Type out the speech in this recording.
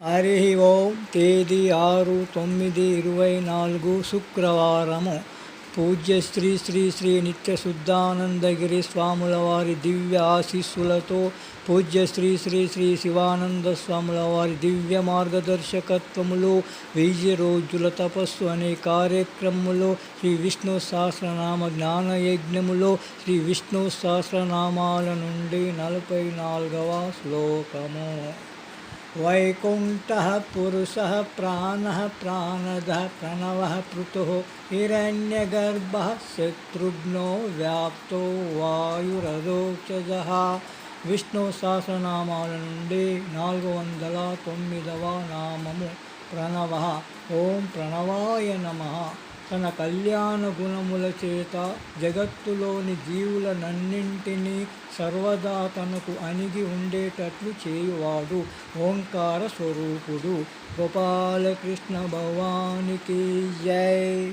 హరి ఓం. తేదీ 6/9/24 శుక్రవారము. పూజ్య శ్రీ శ్రీ శ్రీ నిత్య శుద్ధానందగిరి స్వాముల వారి దివ్య ఆశీస్సులతో పూజ్య శ్రీ శ్రీ శ్రీ శివానంద స్వాముల వారి దివ్య మార్గదర్శకత్వములో 1000 రోజుల తపస్సు అనే కార్యక్రమములో శ్రీ విష్ణు సహస్రనామ జ్ఞానయజ్ఞములో శ్రీ విష్ణు సహస్రనామాల నుండి 44వ శ్లోకము. వైకుంఠః పురుషः ప్రాణः ప్రాణదः ప్రణవः పృథుః హిరణ్యగర్భः శత్రుఘ్నో వ్యాప్తో వాయురరోచజః. విష్ణు సహస్రనామాల నుండి 409వ నామము ప్రణవః. ఓం ప్రణవాయ నమః. తన కళ్యాణ గుణముల చేత జగత్తులోని జీవులనన్నింటినీ సర్వదా తనకు అణిగి ఉండేటట్లు చేయువాడు ఓంకార స్వరూపుడు. గోపాలకృష్ణ భగవానికి జై.